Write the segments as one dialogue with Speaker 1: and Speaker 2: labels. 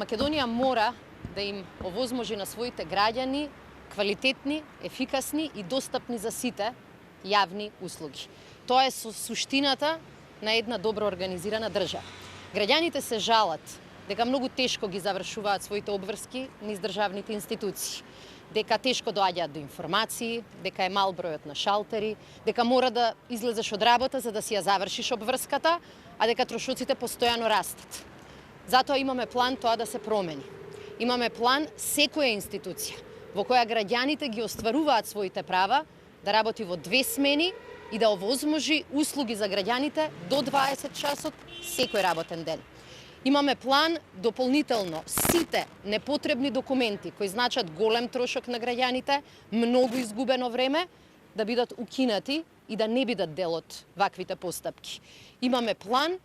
Speaker 1: Македонија мора да им овозможи на своите граѓани квалитетни, ефикасни и достапни за сите јавни услуги. Тоа е суштината на една добро организирана држава. Граѓаните се жалат дека многу тешко ги завршуваат своите обврски низ државните институции, дека тешко доаѓаат до информации, дека е мал бројот на шалтери, дека мора да излезеш од работа за да си ја завршиш обврската, а дека трошоците постојано растат. Затоа имаме план тоа да се промени. Имаме план секоја институција во која граѓаните ги остваруваат своите права да работи во 2 смени и да овозможи услуги за граѓаните до 20 часот секој работен ден. Имаме план дополнително сите непотребни документи кои значат голем трошок на граѓаните, многу изгубено време, да бидат укинати и да не бидат дел од ваквите постапки. Имаме план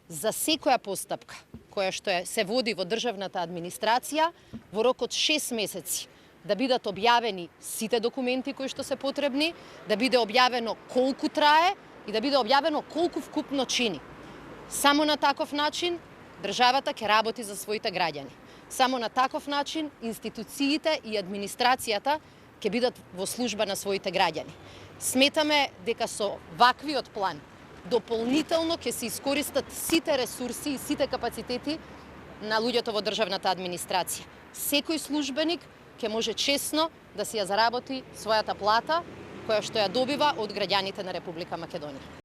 Speaker 1: за секоја постапка која што се води во државната администрација во рок од 6 месеци да бидат објавени сите документи кои што се потребни, да биде објавено колку трае и да биде објавено колку вкупно чини. Само на таков начин државата ќе работи за своите граѓани. Само на таков начин институциите и администрацијата ќе бидат во служба на своите граѓани. Сметаме дека со ваквиот план дополнително ќе се искористат сите ресурси и сите капацитети на луѓето во државната администрација. Секој службеник ќе може честно да си ја заработи својата плата, која што ја добива од граѓаните на Република Македонија.